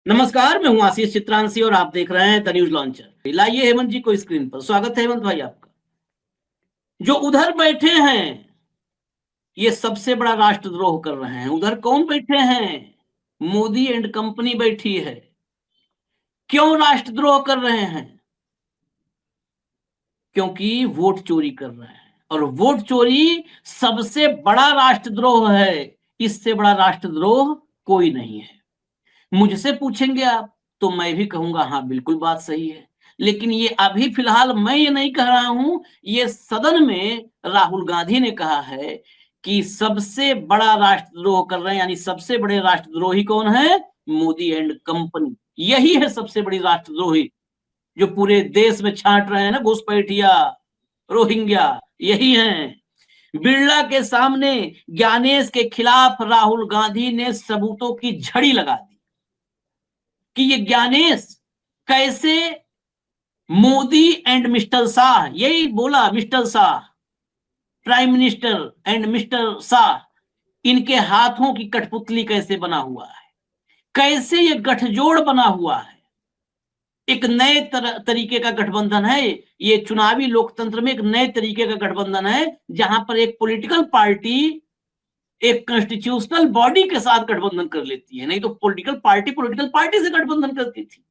नमस्कार, मैं हूं आशीष चित्रांशी और आप देख रहे हैं द न्यूज लॉन्चर। लाइए हेमंत जी को स्क्रीन पर। स्वागत है हेमंत भाई आपका। जो उधर बैठे हैं ये सबसे बड़ा राष्ट्रद्रोह कर रहे हैं। उधर कौन बैठे हैं? मोदी एंड कंपनी बैठी है। क्यों राष्ट्रद्रोह कर रहे हैं? क्योंकि वोट चोरी कर रहे हैं और वोट चोरी सबसे बड़ा राष्ट्रद्रोह है। इससे बड़ा राष्ट्रद्रोह कोई नहीं है। मुझसे पूछेंगे आप तो मैं भी कहूंगा हाँ बिल्कुल बात सही है। लेकिन ये अभी फिलहाल मैं ये नहीं कह रहा हूं, ये सदन में राहुल गांधी ने कहा है कि सबसे बड़ा राष्ट्रद्रोह कर रहे हैं, यानी सबसे बड़े राष्ट्रद्रोही कौन है? Modi and company. यही है सबसे बड़ी राष्ट्रद्रोही जो पूरे देश में छांट रहे हैं ना, घुसपैठिया, रोहिंग्या, यही हैं। बिरला के सामने ज्ञानेश के खिलाफ राहुल गांधी ने सबूतों की झड़ी लगा दी कि ये ज्ञानेश कैसे मोदी एंड मिस्टर शाह, यही बोला, mister Shah, prime minister and mister Shah, इनके हाथों की कठपुतली कैसे बना हुआ है, कैसे ये गठजोड़ बना हुआ है। एक नए तरीके का गठबंधन है ये। चुनावी लोकतंत्र में एक नए तरीके का गठबंधन है जहां पर एक पॉलिटिकल पार्टी एक कॉन्स्टिट्यूशनल बॉडी के साथ गठबंधन कर लेती है। नहीं तो पॉलिटिकल पार्टी से गठबंधन करती थी।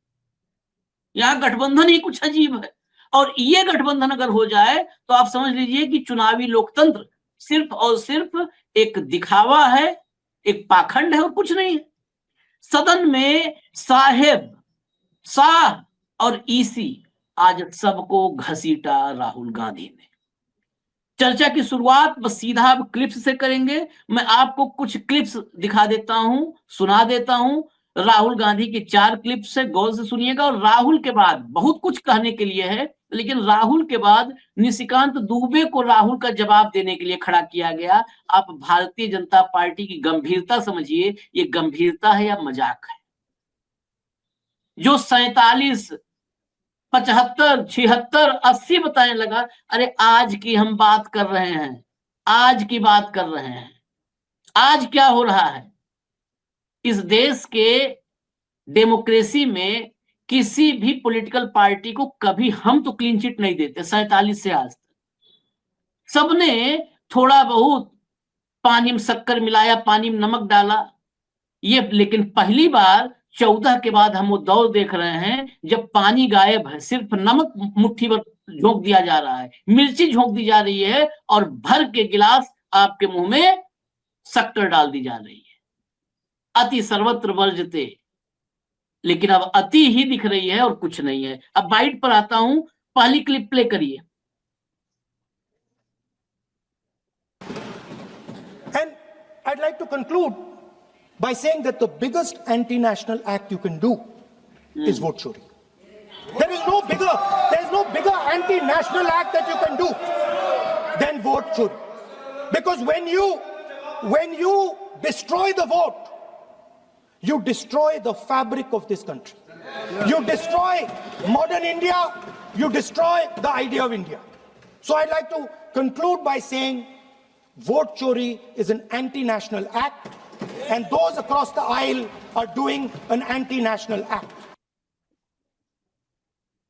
यहां गठबंधन ही कुछ अजीब है। और ये गठबंधन अगर हो जाए तो आप समझ लीजिए कि चुनावी लोकतंत्र सिर्फ और सिर्फ एक दिखावा है, एक पाखंड है और कुछ नहीं है। सदन में साहेब, शाह और ईसी आज सबको घसीटा राहुल गांधी ने। चर्चा की शुरुआत बस सीधा अब क्लिप्स से करेंगे। मैं आपको कुछ क्लिप्स दिखा देता हूं, सुना देता हूं। राहुल गांधी की 4 क्लिप्स है, गौर से सुनिएगा। और राहुल के बाद बहुत कुछ कहने के लिए है, लेकिन राहुल के बाद निशिकांत दुबे को राहुल का जवाब देने के लिए खड़ा किया गया। आप भारतीय जनता पार्टी की गंभीरता समझिए, ये गंभीरता है या मजाक है? जो 47, 75, 76, 80 बताने लगा। अरे आज की हम बात कर रहे हैं, आज की बात कर रहे हैं। आज क्या हो रहा है इस देश के डेमोक्रेसी में? किसी भी पॉलिटिकल पार्टी को कभी हम तो क्लीन चिट नहीं देते 47 से आज तक। सबने थोड़ा बहुत पानी में शक्कर मिलाया, पानी में नमक डाला। ये लेकिन पहली बार 14 के बाद हम वो दौर देख रहे हैं जब पानी गायब है, सिर्फ नमक मुट्ठी भर झोंक दिया जा रहा है, मिर्ची झोंक दी जा रही है और भर के गिलास आपके मुंह में शक्कर डाल दी जा रही है। अति सर्वत्र वर्जते, लेकिन अब अति ही दिख रही है और कुछ नहीं है। अब बाइट पर आता हूं, पहली क्लिप प्ले करिए। And I'd like to conclude by saying that the biggest anti-national act you can do is vote chori. There is no bigger anti-national act that you can do than vote chori. Because when you destroy the vote, you destroy the fabric of this country. You destroy modern India, you destroy the idea of India. So I'd like to conclude by saying vote chori is an anti-national act, and those across the aisle are doing an anti-national act.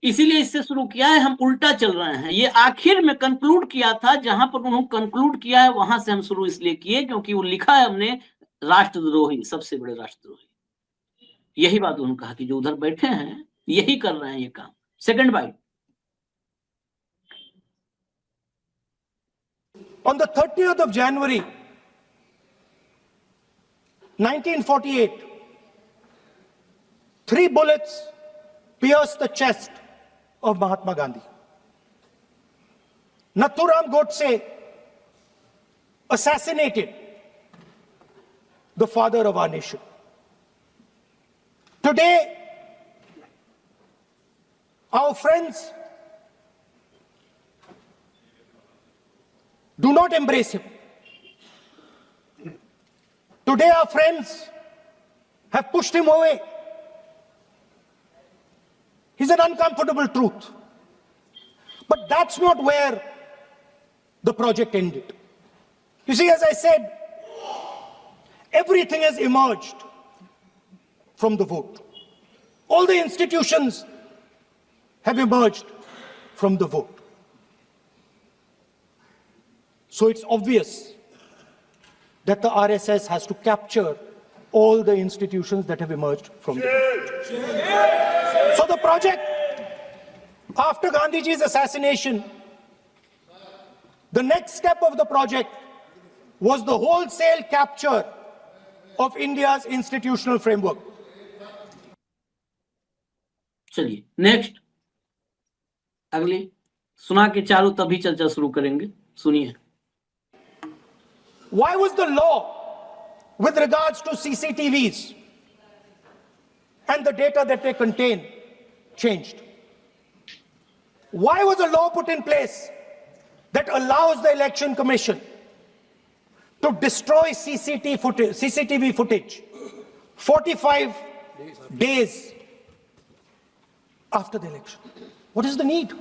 इसीलिए इससे शुरू किया है, हम उल्टा चल रहे हैं। ये आखिर में कंक्लूड किया था, जहां पर उन्होंने कंक्लूड किया है वहां से हम शुरू इसलिए किए क्योंकि वो लिखा है हमने राष्ट्रद्रोही, सबसे बड़े राष्ट्रद्रोही। यही बात उन्होंने कहा कि जो उधर बैठे हैं यही कर रहे हैं ये काम। Second byte. On the 30th of January 1948, 3 bullets pierced the chest of Mahatma Gandhi. Nathuram Godse assassinated the father of our nation. Today, our friends do not embrace him. Today, our friends have pushed him away. He's an uncomfortable truth. But that's not where the project ended. You see, as I said, everything has emerged from the vote. All the institutions have emerged from the vote. So it's obvious that the RSS has to capture all the institutions that have emerged from the vote. So the project, after Gandhiji's assassination, the next step of the project was the wholesale capture of India's institutional framework. चलिए next, अगली सुना के चालू तभी चर्चा शुरू करेंगे, सुनिए. Why was the law with regards to CCTVs and the data that they contain changed? Why was a law put in place that allows the Election Commission to destroy CCTV footage 45 days after the election? What is the need?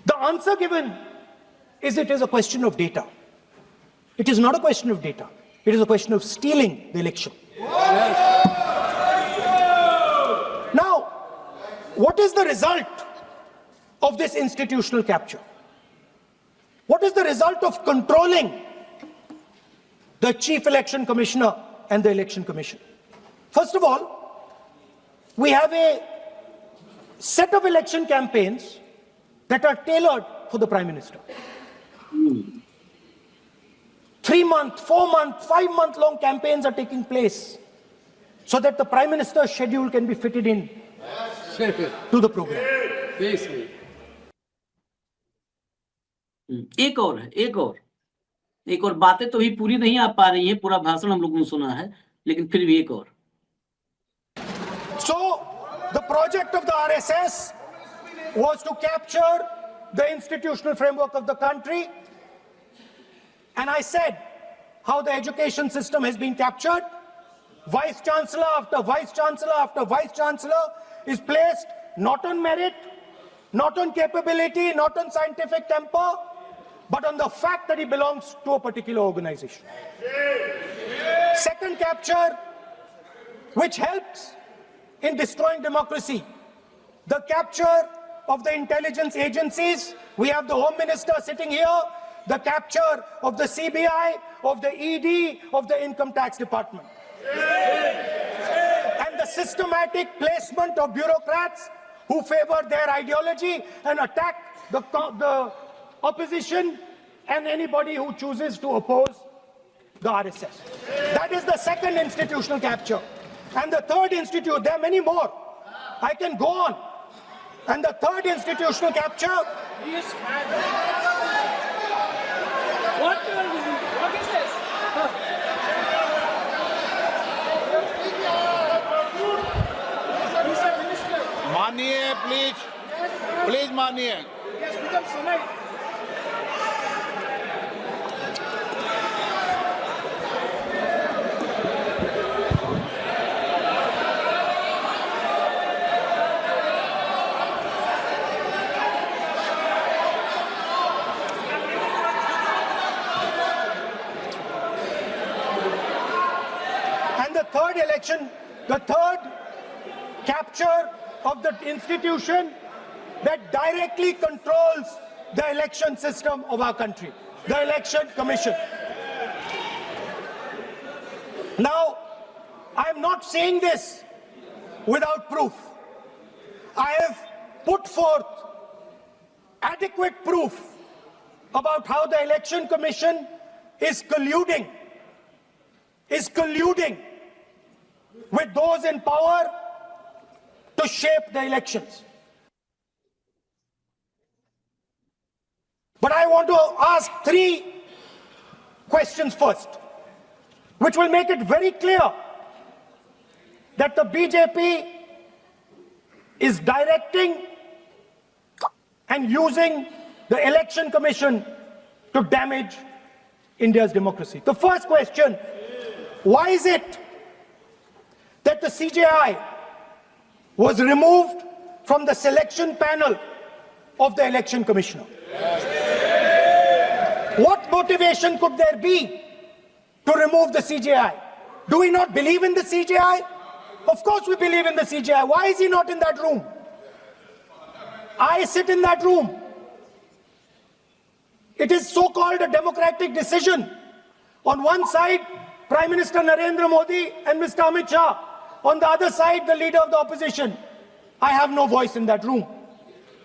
The answer given is it is a question of data. It is not a question of data. It is a question of stealing the election. Now, what is the result of this institutional capture? What is the result of controlling the Chief Election Commissioner and the Election Commission? First of all, we have a set of election campaigns that are tailored for the Prime Minister. 3-month, 4-month, 5-month long campaigns are taking place so that the Prime Minister's schedule can be fitted in to the program. एक और बातें तो भी पूरी नहीं आ पा रही है, पूरा भाषण हम लोगों ने सुना है, लेकिन फिर भी एक और. So the project of the RSS was to capture the institutional framework of the country, and I said how the education system has been captured. Vice Chancellor after Vice Chancellor after Vice Chancellor is placed not on merit, not on capability, not on scientific temper, but on the fact that he belongs to a particular organization. Second capture, which helps in destroying democracy, the capture of the intelligence agencies. We have the Home Minister sitting here, the capture of the CBI, of the ED, of the Income Tax Department. And the systematic placement of bureaucrats who favor their ideology and attack the opposition and anybody who chooses to oppose the RSS. That is the second institutional capture. And the third there are many more. I can go on. And the third institutional capture. What is this? मानिए please मानिए. Yes, become Sonai. The third capture of the institution that directly controls the election system of our country, the Election Commission. Now, I am not saying this without proof. I have put forth adequate proof about how the Election Commission is colluding with those in power to shape the elections. But I want to ask 3 questions first, which will make it very clear that the BJP is directing and using the Election Commission to damage India's democracy. The first question, why is it that the CJI was removed from the selection panel of the Election Commissioner? What motivation could there be to remove the CJI? Do we not believe in the CJI? Of course we believe in the CJI. Why is he not in that room? I sit in that room. It is so-called a democratic decision. On one side, Prime Minister Narendra Modi and Mr. Amit Shah. On the other side, the leader of the opposition. I have no voice in that room.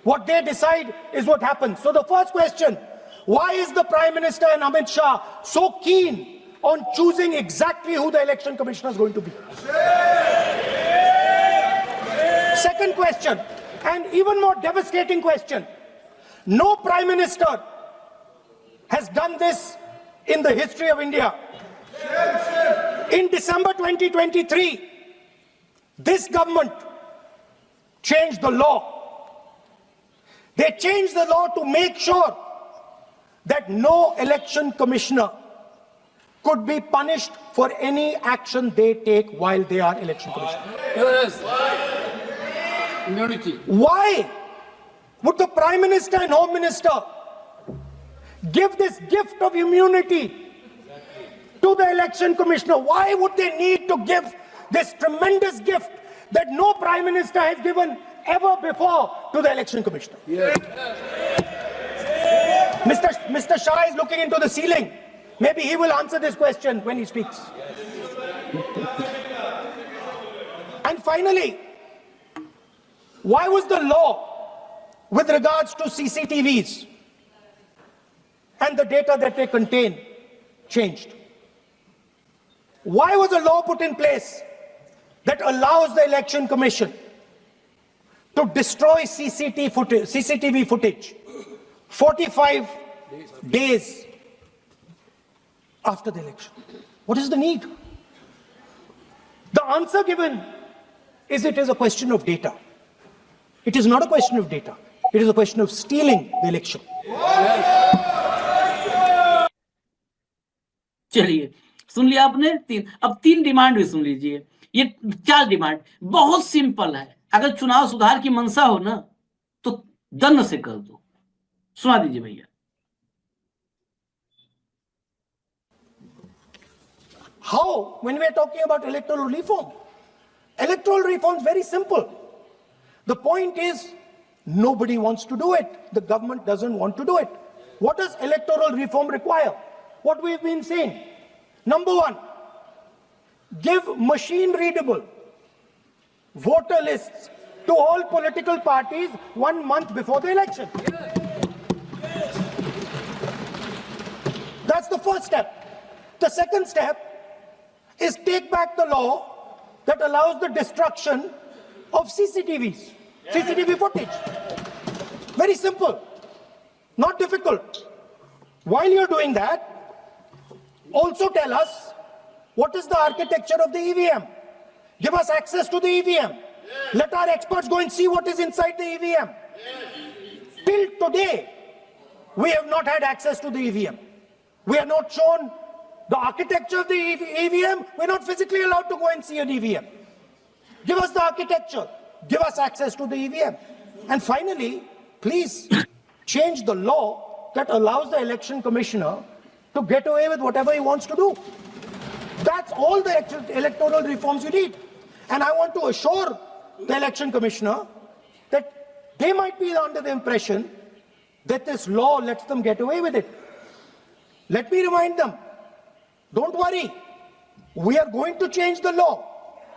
What they decide is what happens. So the first question, why is the Prime Minister and Amit Shah so keen on choosing exactly who the election commissioner is going to be? Second question, and even more devastating question. No Prime Minister has done this in the history of India. In December 2023, this government changed the law. They changed the law to make sure that no election commissioner could be punished for any action they take while they are election commissioner. Yes. Immunity. Why would the Prime Minister and Home Minister give this gift of immunity to the election commissioner? Why would they need to give this tremendous gift that no Prime Minister has given ever before to the election commissioner? Yes. Mr. Shah is looking into the ceiling. Maybe he will answer this question when he speaks. And finally, why was the law with regards to CCTVs and the data that they contain changed? Why was a law put in place that allows the Election Commission to destroy CCTV footage 45 days after the election? What is the need? The answer given is it is a question of data. It is not a question of data. It is a question of stealing the election. चलिए, सुन लिया आपने तीन। अब तीन demand भी सुन लीजिए। ये चार डिमांड बहुत सिंपल है। अगर चुनाव सुधार की मंशा हो ना तो दंड से कर दो। सुना दीजिए भैया। How? When we are talking about electoral reform. Electoral reform is very simple. The point is, nobody wants to do it. The government doesn't want to do it. What does electoral reform require? What we've been saying. Number one, give machine-readable voter lists to all political parties 1 month before the election. That's the first step. The second step is take back the law that allows the destruction of CCTVs, CCTV footage. Very simple, not difficult. While you're doing that, also tell us what is the architecture of the EVM. Give us access to the EVM. Let our experts go and see what is inside the EVM. Till today, we have not had access to the EVM. We are not shown the architecture of the EVM. We're not physically allowed to go and see an EVM. Give us the architecture. Give us access to the EVM. And finally, please change the law that allows the election commissioner to get away with whatever he wants to do. That's all the electoral reforms you need. And I want to assure the election commissioner that they might be under the impression that this law lets them get away with it. Let me remind them, don't worry, we are going to change the law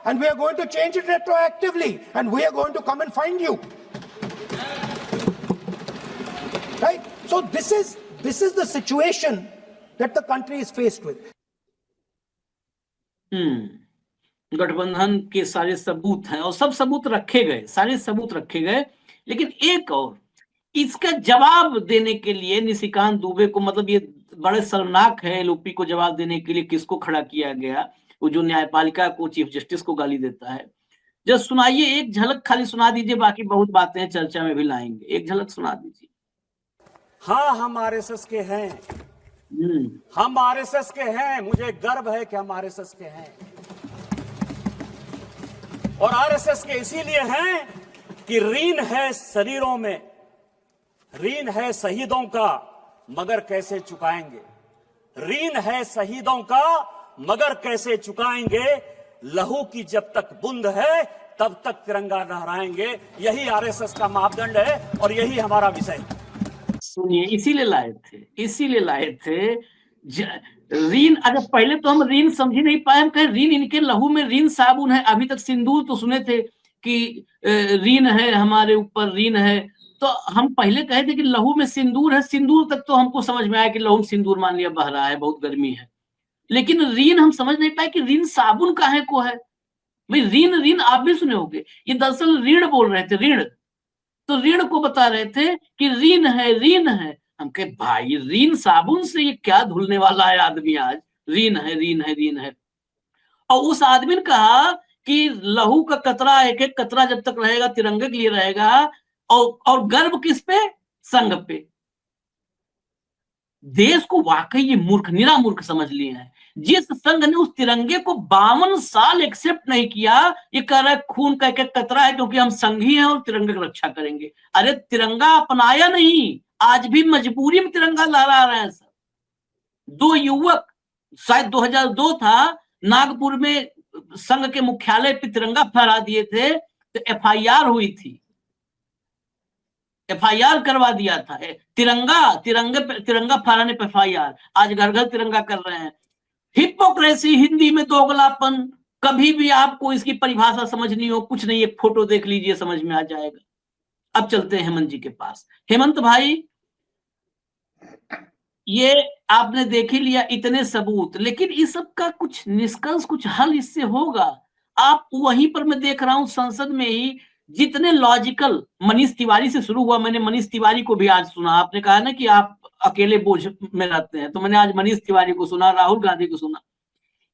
and we are going to change it retroactively and we are going to come and find you. Right? So this is the situation that the country is faced with. गठबंधन के सारे सबूत हैं और सब सबूत रखे गए, सारे सबूत रखे गए, लेकिन एक और इसका जवाब देने के लिए निशिकांत दुबे को, मतलब ये बड़े शर्मनाक है एलओपी को जवाब देने के लिए किसको खड़ा किया गया, वो जो न्यायपालिका को, चीफ जस्टिस को गाली देता है। जब सुनाइए, एक झलक खाली सुना दीजिए, बाकी बहुत बातें हैं, चर्चा में भी लाएंगे। एक झलक सुना दीजिए। हाँ, हम आरएसएस के हैं, हम आरएसएस के हैं, मुझे गर्व है कि हम आरएसएस के हैं। और आरएसएस के इसीलिए हैं कि ऋण है शरीरों में, ऋण है शहीदों का, मगर कैसे चुकाएंगे। ऋण है शहीदों का, मगर कैसे चुकाएंगे। लहू की जब तक बूंद है तब तक तिरंगा लहराएंगे। यही आरएसएस का मापदंड है और यही हमारा विषय है। सुनिए, इसीलिए लाए थे रीन। अगर पहले तो हम रीन समझ ही नहीं पाए, हम कहे रीन इनके लहू में, रीन साबुन है। अभी तक सिंदूर तो सुने थे कि रीन है हमारे ऊपर, रीन है। तो हम पहले कहे थे कि लहू में सिंदूर है। सिंदूर तक तो हमको समझ में आया कि लहू में सिंदूर मान लिया बह रहा है, बहुत गर्मी है। लेकिन रीन हम समझ नहीं पाए कि रीन साबुन काहे को है। भाई रीन आप भी सुने होंगे, ये दरअसल ऋण बोल रहे थे, ऋण। तो ऋण को बता रहे थे कि रीन है। हम कहे भाई रीन साबुन से ये क्या धुलने वाला है आदमी आज, रीन है। और उस आदमी ने कहा कि लहू का कतरा, एक एक कतरा जब तक रहेगा तिरंगे के लिए रहेगा। और गर्व किस पे? संघ पे। देश को वाकई ये मूर्ख, निरा मूर्ख समझ लिए हैं। जिस संघ ने उस तिरंगे को 52 साल एक्सेप्ट नहीं किया, ये कह रहा है खून का एक एक कतरा है क्योंकि हम संघी हैं और तिरंगे की रक्षा करेंगे। अरे तिरंगा अपनाया नहीं, आज भी मजबूरी में तिरंगा लहरा रहे हैं सब। 2 युवक, शायद 2002 था, नागपुर में संघ के मुख्यालय पे तिरंगा फहरा दिए थे, तो एफआईआर हुई थी, एफआईआर करवा दिया था। तिरंगा फहराने पे एफआईआर। आज घर घर तिरंगा कर रहे हैं। हिपोक्रेसी, हिंदी में दोगलापन। कभी भी आपको इसकी परिभाषा समझनी हो, कुछ नहीं, एक फोटो देख लीजिए समझ में आ जाएगा। अब चलते हैं हेमंत जी के पास। हेमंत भाई, ये आपने देख ही लिया इतने सबूत, लेकिन इस सब का कुछ निष्कर्ष, कुछ हल इससे होगा? आप वहीं पर, मैं देख रहा हूं संसद में ही जितने लॉजिकल, मनीष तिवारी से शुरू हुआ, मैंने मनीष तिवारी को भी आज सुना। आपने कहा ना कि आप अकेले बोझ में रहते हैं, तो मैंने आज मनीष तिवारी को सुना, राहुल गांधी को सुना।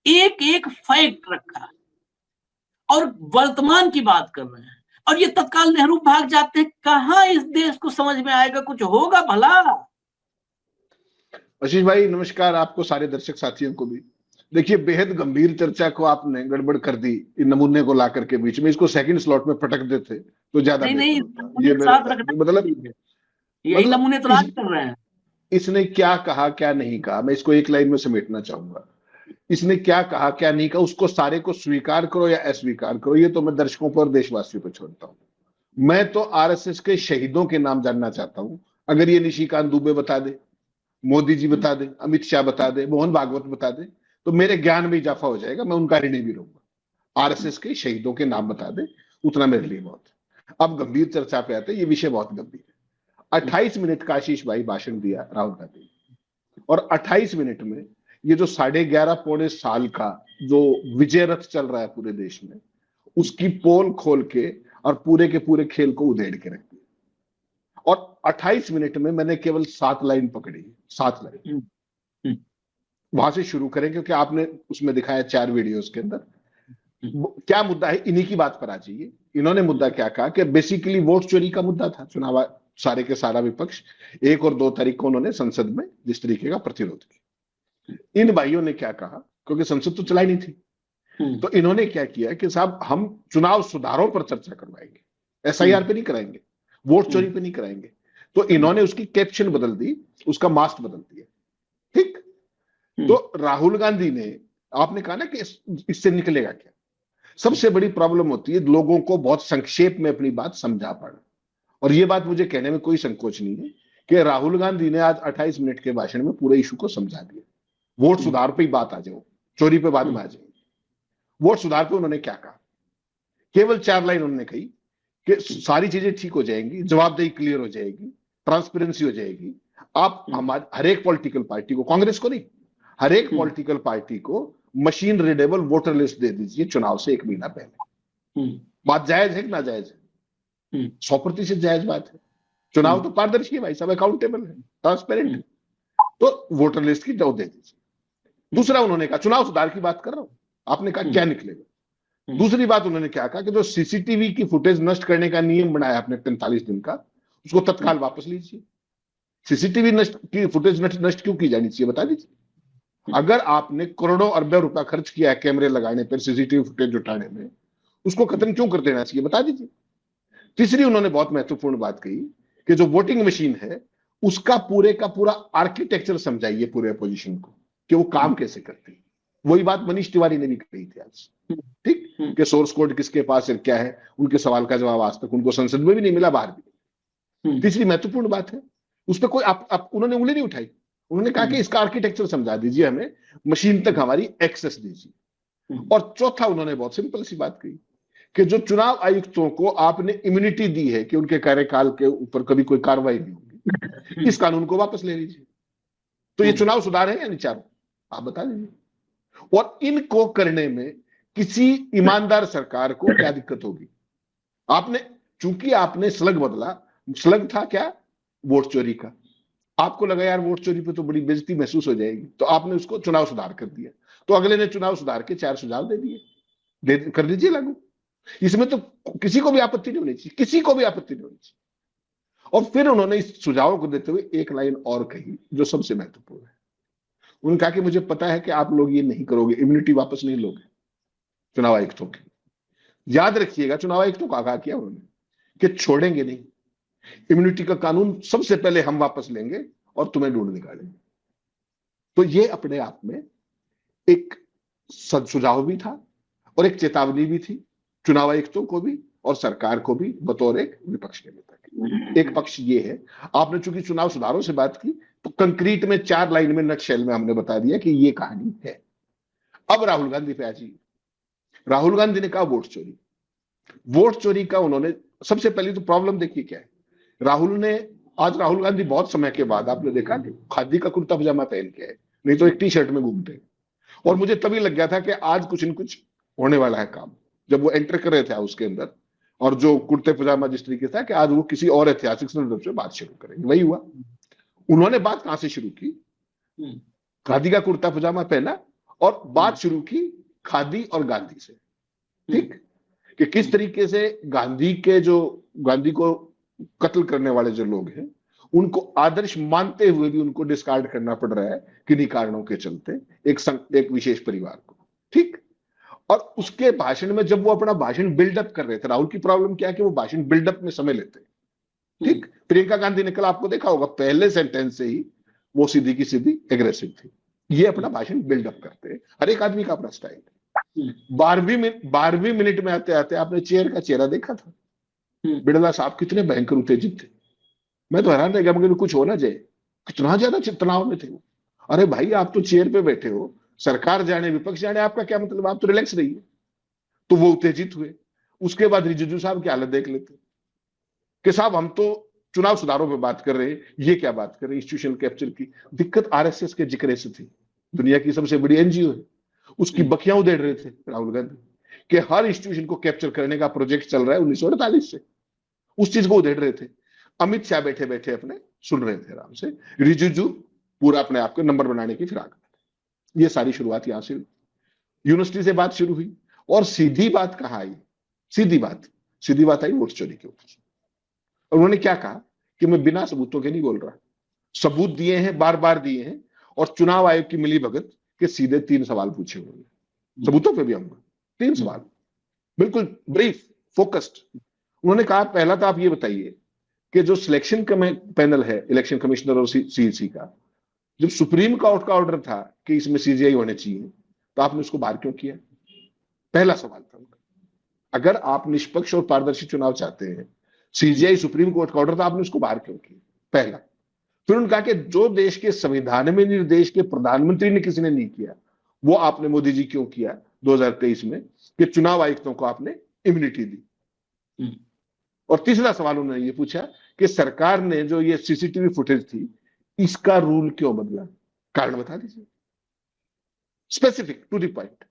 एक एक फैक्ट रखा और वर्तमान की बात कर रहे हैं, और ये तत्काल नेहरू भाग जाते हैं। कहां इस देश को समझ में आएगा, कुछ होगा भला? आशीष भाई नमस्कार, आपको, सारे दर्शक साथियों को भी। देखिए, बेहद गंभीर चर्चा को आपने गड़बड़ कर दी इन नमूने को ला करके बीच में। इसको सेकंड स्लॉट में पटक देते तो ज्यादा नहीं, ये यही नमूने तो राज कर रहे हैं। इसने क्या कहा क्या नहीं कहा, मैं इसको एक लाइन में समेटना चाहूंगा। इसने क्या कहा क्या नहीं कहा, उसको सारे को स्वीकार करो या अस्वीकार करो, ये तो मैं दर्शकों पर, देशवासियों पर छोड़ता हूं। मैं तो आरएसएस के शहीदों के नाम जानना चाहता हूं। अगर ये निशिकांत दुबे बता दे, मोदी जी बता दे, अमित शाह बता दे, मोहन भागवत बता दे, तो मेरे ज्ञान में इजाफा हो जाएगा, मैं उनका ऋणी भी रहूंगा। आरएसएस के शहीदों के नाम बता दे, उतना मेरे लिए बहुत है। अब गंभीर चर्चा पे आते हैं, ये विषय बहुत गंभीर है। 28 मिनट का आशीष भाई भाषण दिया राहुल गांधी ने, और 28 मिनट में ये जो 11.5 पौने साल का जो विजय रथ चल रहा है पूरे देश में, उसकी पोल खोल के और पूरे के पूरे खेल को उधेड़ के रख दिया। और 28 मिनट में मैंने केवल 7 लाइन पकड़ी, 7 लाइन। वहां से शुरू करें क्योंकि आपने उसमें दिखाया 4 वीडियोस के अंदर। क्या मुद्दा है, इन्हीं की बात पर आ जाइए। इन्होंने मुद्दा क्या कहा कि बेसिकली वोट चोरी का मुद्दा था। चुनाव सारे के सारा विपक्ष 1 और 2 तारीख को उन्होंने संसद में जिस तरीके का प्रतिरोध किया। इन भाइयों ने क्या कहा, क्योंकि संसद तो चलाई नहीं थी, तो इन्होंने क्या किया कि साहब हम चुनाव सुधारों पर चर्चा करवाएंगे, एसआईआर पे नहीं कराएंगे, वोट चोरी पे नहीं कराएंगे। तो इन्होंने उसकी कैप्शन बदल दी, उसका मास्ट बदल दिया। ठीक। तो राहुल गांधी ने, आपने कहा ना कि इससे निकलेगा क्या, सबसे बड़ी प्रॉब्लम होती है लोगों को बहुत संक्षेप में अपनी बात समझा पाना। और यह बात मुझे कहने में कोई संकोच नहीं है कि राहुल गांधी ने आज 28 मिनट के भाषण में पूरे इशू को समझा दिया। वोट सुधार पे ही बात आ जाओ, चोरी पे बाद में आ जाएंगे। वोट सुधार पे उन्होंने क्या कहा, केवल 4 लाइन उन्होंने कही कि सारी चीजें ठीक हो जाएंगी, जवाबदेही क्लियर हो जाएगी, ट्रांसपेरेंसी हो जाएगी। आप हमारे हर एक पॉलिटिकल पार्टी को, कांग्रेस को नहीं, हर एक पॉलिटिकल पार्टी को मशीन रीडेबल वोटर लिस्ट दे दीजिए चुनाव से 1 महीना पहले। बात जायज है कि ना जायज है? 100% जायज बात है। चुनाव तो पारदर्शी है भाई साहब, अकाउंटेबल है, ट्रांसपेरेंट है। तो वोटर लिस्ट की दो दे दीजिए। दूसरा उन्होंने कहा, चुनाव सुधार की बात कर रहा हूं, आपने कहा क्या निकलेगा। दूसरी बात उन्होंने क्या कहा कि जो सीसीटीवी की फुटेज नष्ट करने का नियम बनाया आपने 45 दिन का, उसको तत्काल वापस लीजिए। सीसीटीवी की फुटेज नष्ट क्यों की जानी चाहिए, बता दीजिए। अगर आपने करोड़ों अरबों रुपया खर्च किया है कैमरे लगाने पर, सीसीटीवी फुटेज जुटाने में, उसको खत्म क्यों कर देना चाहिए, बता दीजिए। तीसरी उन्होंने बहुत महत्वपूर्ण बात कही कि जो वोटिंग मशीन है उसका पूरे का पूरा आर्किटेक्चर समझाइए पूरे अपोजिशन को कि वो काम कैसे करती है। वही बात मनीष तिवारी ने भी कही थी आज। ठीक, कि सोर्स कोड किसके पास है, क्या है, उनके सवाल का जवाब आज तक उनको संसद में भी नहीं मिला, बाहर भी। तीसरी महत्वपूर्ण बात है, उस पर कोई उन्होंने उंगली नहीं उठाई। उन्होंने कहा कि इसका आर्किटेक्चर समझा दीजिए, हमें मशीन तक हमारी एक्सेस दीजिए। और चौथा उन्होंने बहुत सिंपल सी बात कही कि जो चुनाव आयुक्तों को आपने इम्यूनिटी दी है कि उनके कार्यकाल के ऊपर कभी कोई कार्रवाई नहीं होगी, इस कानून को वापस ले लीजिए। तो ये चुनाव सुधार है या नहीं चारों, आप बता दीजिए। और इनको करने में किसी ईमानदार सरकार को क्या दिक्कत होगी? चूंकि आपने स्लग बदला, स्लग था क्या, वोट चोरी का। आपको लगा यार वोट चोरी पे तो बड़ी बेइज्जती महसूस हो जाएगी, तो आपने उसको चुनाव सुधार कर दिया। तो अगले ने चुनाव सुधार के 4 सुझाव दे दिए, कर दीजिए लागू। इसमें तो किसी को भी आपत्ति नहीं होनी चाहिए, किसी को भी आपत्ति नहीं होनी चाहिए। और फिर उन्होंने इस सुझाव को देते हुए एक लाइन और कही जो सबसे महत्वपूर्ण है। उन्होंने कहा कि मुझे पता है कि आप लोग ये नहीं करोगे, इम्यूनिटी वापस नहीं लोगे चुनाव आयुक्तों की। याद रखिएगा, चुनाव आयुक्तों को आगाह किया उन्होंने कि छोड़ेंगे नहीं, इम्यूनिटी का कानून सबसे पहले हम वापस लेंगे और तुम्हें ढूंढ निकालेंगे। तो ये अपने आप में एक सुझाव भी था और एक चेतावनी भी थी, चुनाव आयुक्तों को भी और सरकार को भी, बतौर एक विपक्ष के नेता के। एक पक्ष ये है, आपने चूंकि चुनाव सुधारों से बात की, तो कंक्रीट में 4 लाइन में, नटशेल में हमने बता दिया कि ये कहानी है। अब राहुल गांधी पे आ जाइए। राहुल गांधी ने कहा वोट चोरी। वोट चोरी का उन्होंने, सबसे पहले तो प्रॉब्लम देखिए क्या है। आज राहुल गांधी बहुत समय के बाद, आपने देखा कि खादी का कुर्ता पजामा पहन के आए, नहीं तो एक टी शर्ट में घूमते। और मुझे तभी लग गया था कि आज कुछ न कुछ होने वाला है काम, जब वो एंटर कर रहे थे उसके अंदर, और जो कुर्ते पजामा जिस तरीके से था कि आज वो किसी और ऐतिहासिक संदर्भ से बात शुरू करेंगे। वही हुआ। उन्होंने बात कहां से शुरू की? खादी का कुर्ता पजामा पहना और बात शुरू की खादी और गांधी से। ठीक, कि किस तरीके से गांधी को कत्ल करने वाले जो लोग हैं, उनको आदर्श मानते हुए भी उनको डिस्कार्ड करना पड़ रहा है किन्हीं कारणों के चलते, एक विशेष परिवार को। ठीक, और उसके भाषण में जब वो अपना भाषण बिल्डअप कर रहे थे, राहुल की प्रॉब्लम क्या है कि वो भाषण बिल्डअप में समय लेते हैं। ठीक, प्रियंका गांधी ने कल आपको देखा होगा, पहले सेंटेंस से ही वो सीधी की सीधी एग्रेसिव थी। ये अपना भाषण बिल्डअप करते हैं, हर एक आदमी का अपना स्टाइल है। 12वीं मिनट में आते आते आपने चेयर का चेहरा देखा था। बिड़ला साहब कितने भयंकर उत्तेजित थे, मैं तो हैरान रह गया, मगर कुछ हो ना जाए, कितना ज्यादा तनाव में थे वो। अरे भाई, आप तो चेयर पे बैठे हो, सरकार जाने विपक्ष जाने आपका क्या मतलब, आप तो रिलैक्स रहिए। तो वो उत्तेजित हुए। उसके बाद रिजिजू साहब की हालत देख लेते कि साहब हम तो चुनाव सुधारों पे बात कर रहे हैं, ये क्या बात कर रहे हैं इंस्टीट्यूशनल कैप्चर की। दिक्कत आरएसएस के जिक्र से थी, दुनिया की सबसे बड़ी एनजीओ है, उसकी बखियां उधेड़ रहे थे राहुल गांधी कि हर इंस्टीट्यूशन को कैप्चर करने का प्रोजेक्ट चल रहा है 1948 से, उस चीज को उधेड़ रहे थे। अमित शाह बैठे बैठे अपने सुन रहे थे आराम से, रिजिजू पूरा अपने आप को नंबर बनाने की फिराक में। ये सारी शुरुआत यहां से हुई, यूनिवर्सिटी से बात शुरू हुई, और सीधी बात कहां आई? सीधी बात आई वोट चोरी के ऊपर। और उन्होंने क्या कहा कि मैं बिना सबूतों के नहीं बोल रहा, सबूत दिए हैं, बार बार दिए हैं, और चुनाव आयोग की मिलीभगत के सीधे 3 सवाल पूछे उन्होंने, सबूतों पे भी आऊंगा, 3 सवाल बिल्कुल ब्रीफ फोकस्ड। उन्होंने कहा पहला तो आप ये बताइए कि जो सिलेक्शन पैनल है इलेक्शन कमिश्नर और सीईसी का, जब सुप्रीम कोर्ट का ऑर्डर था कि इसमें सीजीआई होने चाहिए, तो आपने उसको बाहर क्यों किया? पहला सवाल था उनका। अगर आप निष्पक्ष और पारदर्शी चुनाव चाहते हैं, सीजीआई सुप्रीम कोर्ट का ऑर्डर था, आपने उसको बाहर क्यों किया? पहला। फिर उन्होंने कहा कि जो देश के संविधान में निर्देश के प्रधानमंत्री ने किसी ने नहीं किया, वो आपने मोदी जी क्यों किया 2023 में, कि चुनाव आयुक्तों को आपने इम्यूनिटी दी। और तीसरा सवाल उन्होंने ये पूछा कि सरकार ने जो ये सीसीटीवी फुटेज थी, इसका रूल क्यों बदला, कारण बता दीजिए, स्पेसिफिक टू द पॉइंट।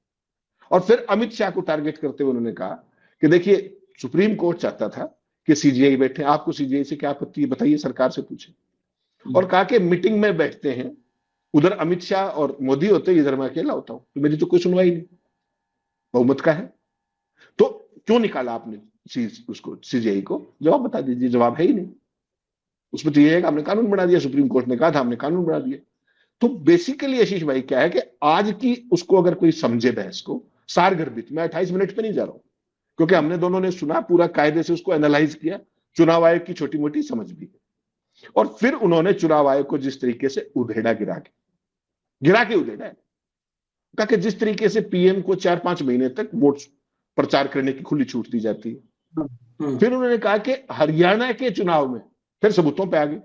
और फिर अमित शाह को टारगेट करते हुए उन्होंने कहा कि देखिए सुप्रीम कोर्ट चाहता था कि सीजीआई बैठे, आपको सीजीआई से क्या आपत्ति है, बताइए, सरकार से पूछे। और कहा कि मीटिंग में बैठते हैं, उधर अमित शाह और मोदी होते, इधर मैं अकेला होता हूं, तो मेरी तो कोई सुनवाई नहीं, बहुमत का है, तो क्यों निकाला आपने उसको सीजीआई को? जवाब बता दीजिए, जवाब है ही नहीं। उसमें तो ये है कि आपने कानून बना दिया, सुप्रीम कोर्ट ने कहा था, हमने कानून बना दिया। तो बेसिकली आशीष भाई क्या है कि आज की उसको अगर कोई समझे बहस को सारगर्भित, मैं 28 मिनट पे नहीं जा रहा हूं, क्योंकि हमने दोनों ने सुना, पूरा कायदे से उसको एनालाइज किया, चुनाव आयोग की छोटी मोटी समझ भी, और फिर उन्होंने चुनाव आयोग को जिस तरीके से उधेड़ा, गिरा के उधेड़ा है, कहा कि जिस तरीके से पीएम को 4-5 महीने तक वोट प्रचार करने की खुली छूट दी जाती है, फिर उन्होंने कहा कि हरियाणा के चुनाव में, फिर सबूतों पे आ गए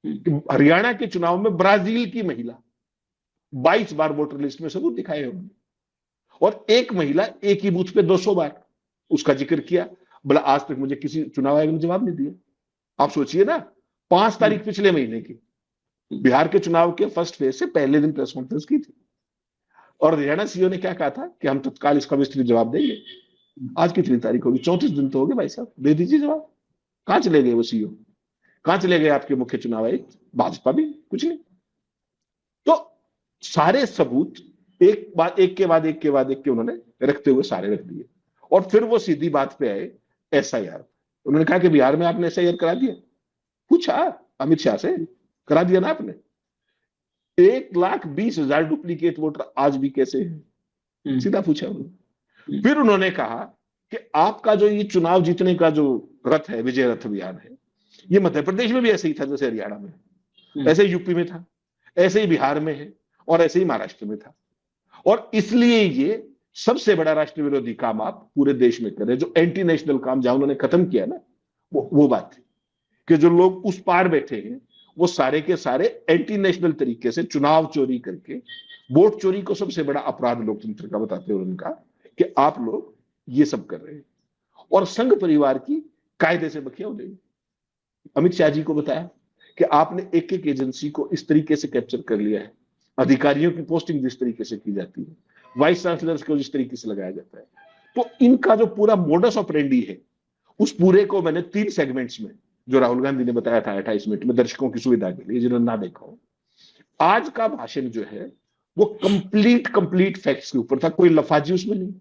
कि हरियाणा के चुनाव में ब्राजील की महिला 22 बार वोटर लिस्ट में सबूत दिखाए उन्होंने, और एक महिला एक ही बूथ पे 200 बार उसका जिक्र किया। बोला आज तक मुझे किसी चुनाव आयोग ने जवाब नहीं दिया। आप सोचिए ना, 5 तारीख पिछले महीने की बिहार के चुनाव के फर्स्ट फेज से पहले दिन प्रेस कॉन्फ्रेंस की थी, और हरियाणा सीओ ने क्या कहा था कि हम तत्काल इसका विस्तृत जवाब देंगे। आज कितनी तारीख होगी? 34 दिन तो हो गए भाई साहब, दे दीजिए जवाब। कहां चले गए वो सीओ? कहां चले गए आपके मुख्य चुनाव आयुक्त? भाजपा भी कुछ नहीं। तो सारे सबूत एक के बाद एक उन्होंने रखते हुए सारे रख दिए, और फिर वो सीधी बात पे आए एसआईआर। उन्होंने कहा कि बिहार में आपने एसआईआर करा दिया? पूछा अमित शाह से, करा दिया ना आपने? 1,20,000 डुप्लीकेट वोटर आज भी कैसे हैं? सीधा पूछा उन्होंने। फिर उन्होंने कहा कि आपका जो ये चुनाव जीतने का जो रथ है, विजय रथ अभियान है, ये मध्य प्रदेश में भी ऐसे ही था जैसे हरियाणा में, ऐसे ही यूपी में था, ऐसे ही बिहार में है, और ऐसे ही महाराष्ट्र में था। और इसलिए ये सबसे बड़ा राष्ट्र विरोधी काम आप पूरे देश में करें, जो एंटी नेशनल काम जहां उन्होंने खत्म किया ना, वो बात थी कि जो लोग उस पार बैठे हैं वो सारे के सारे एंटी नेशनल तरीके से चुनाव चोरी करके, वोट चोरी को सबसे बड़ा अपराध लोकतंत्र का बताते हुए उनका कि आप लोग ये सब कर रहे हैं, और संघ परिवार की कायदे से बखिया उड़ेगी। अमित शाह जी को बताया कि आपने एक एक एजेंसी को इस तरीके से कैप्चर कर लिया है, अधिकारियों की पोस्टिंग जिस तरीके से की जाती है, वाइस चांसलर को जिस तरीके से लगाया जाता है, तो इनका जो पूरा मोडस ऑपरेंडी है, उस पूरे को मैंने 3 सेगमेंट्स में, जो राहुल गांधी ने बताया था 28 मिनट में, दर्शकों की सुविधा के लिए जिन्होंने ना देखा हो, आज का भाषण जो है वो कंप्लीट फैक्ट्स के ऊपर था। कोई लफाजी उसमें नहीं,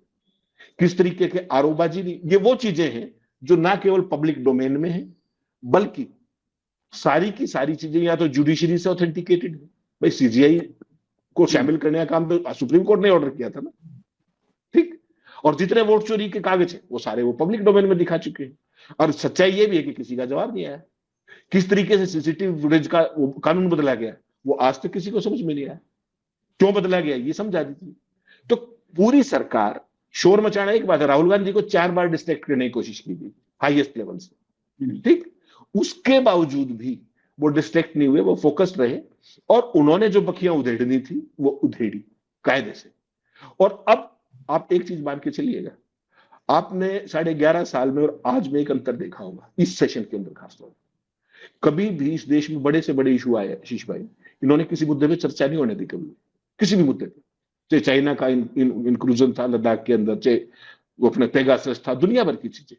किस तरीके के आरोबाजी नहीं। ये वो चीजें हैं जो ना केवल पब्लिक डोमेन में है, बल्कि सारी की सारी चीजें या तो जुडिशरी से ऑथेंटिकेटेड है। भाई सीजीआई को शामिल करने का काम तो सुप्रीम कोर्ट ने ऑर्डर किया था ना, ठीक। और जितने वोट चोरी के कागज है वो सारे वो पब्लिक डोमेन में दिखा चुके हैं। और सच्चाई ये भी है कि किसी का जवाब नहीं आया। किस तरीके से सीसीटीवी फुटेज का कानून बदला गया वो आज तक किसी को समझ में नहीं आया। क्यों बदला गया ये समझा दीजिए। तो पूरी सरकार शोर मचाना एक बात है, राहुल गांधी को 4 बार डिस्ट्रैक्ट करने की कोशिश की गई हाईएस्ट लेवल से, ठीक। उसके बावजूद भी वो डिस्ट्रैक्ट नहीं हुए, वो फोकस्ड रहे, और उन्होंने जो बखियां उधेड़नी थी वो उधेड़ी कायदे से। और अब आप एक चीज मान के चलिएगा, आपने 11.5 साल में और आज में एक अंतर देखा होगा इस सेशन के अंदर खासतौर पर। कभी भी इस देश में बड़े से बड़े इशू आए आशीष भाई, इन्होंने किसी मुद्दे पे चर्चा नहीं होने दी कभी, किसी भी मुद्दे पे। चाहे चाइना का इंक्लूजन था लद्दाख के अंदर, चाहे वो अपने पेगासस था, दुनिया भर की चीजें,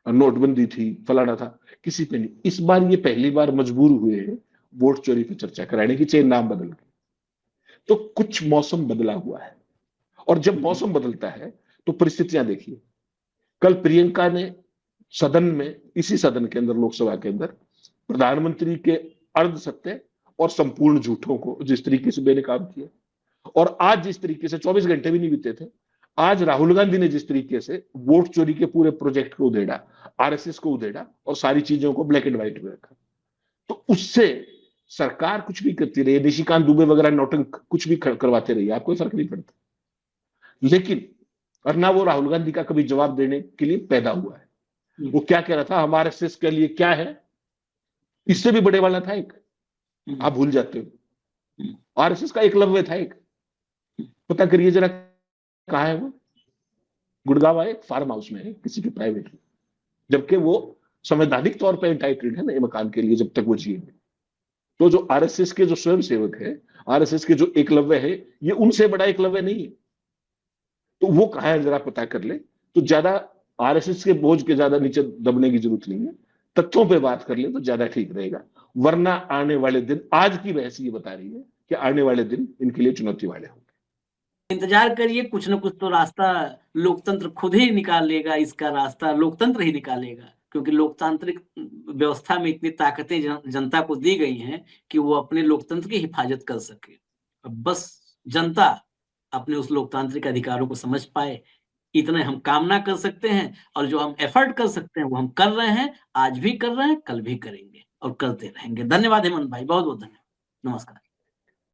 नोटबंदी थी, फलाना था, किसी पे नहीं। इस बार ये पहली बार मजबूर हुए हैं वोट चोरी पे चर्चा कराने की, चाहे नाम बदल के। तो कुछ मौसम बदला हुआ है, और जब मौसम बदलता है तो परिस्थितियां देखिए। कल प्रियंका ने सदन में, इसी सदन के अंदर, लोकसभा के अंदर, प्रधानमंत्री के अर्ध सत्य और संपूर्ण झूठों को जिस तरीके से बेनकाब किया, और आज जिस तरीके से 24 घंटे भी नहीं बीते थे, आज राहुल गांधी ने जिस तरीके से वोट चोरी के पूरे प्रोजेक्ट को उधेड़ा, आरएसएस को उधेड़ा, और सारी चीजों को ब्लैक एंड व्हाइट में रखा, तो उससे सरकार कुछ भी करती रही, निशिकांत दुबे वगैरह नौटंक कुछ भी करवाते रही, आपको फर्क नहीं पड़ता। लेकिन और ना वो राहुल गांधी का कभी जवाब देने के लिए पैदा हुआ है। वो क्या कह रहा था, हमारे एसएस के लिए क्या है, इससे भी बड़े वाला था एक, आप भूल जाते हो। आरएसएस का एकलव्य था एक, पता करिए जरा कहाँ है वो। गुड़गांव है, फार्म हाउस में है किसी की प्राइवेट में, जबकि वो संवैधानिक तौर पर एंटाइटल्ड है नए मकान के लिए जब तक वो जिएंगे। तो जो आरएसएस के जो स्वयं सेवक है, आरएसएस के जो एकलव्य है, ये उनसे बड़ा एकलव्य नहीं है। तो वो कहाँ है जरा पता कर ले। तो ज्यादा आरएसएस के बोझ के ज्यादा नीचे दबने की जरूरत नहीं है, तथ्यों पे बात कर ले तो ज्यादा ठीक रहेगा। वरना आने वाले दिन, आज की बहस ये बता रही है कि आने वाले दिन इनके लिए चुनौती वाले होंगे। इंतजार करिए, कुछ ना कुछ तो रास्ता लोकतंत्र खुद ही निकाल लेगा। इसका रास्ता लोकतंत्र ही निकालेगा, क्योंकि लोकतांत्रिक व्यवस्था में इतनी ताकतें जनता को दी गई हैं कि वो अपने लोकतंत्र की हिफाजत कर सके। अब बस जनता अपने उस लोकतांत्रिक अधिकारों को समझ पाए, इतने हम कामना कर सकते हैं। और जो हम एफर्ट कर सकते हैं वो हम कर रहे हैं, आज भी कर रहे हैं, कल भी करेंगे और करते रहेंगे। धन्यवाद हेमंत भाई, बहुत बहुत धन्यवाद। नमस्कार।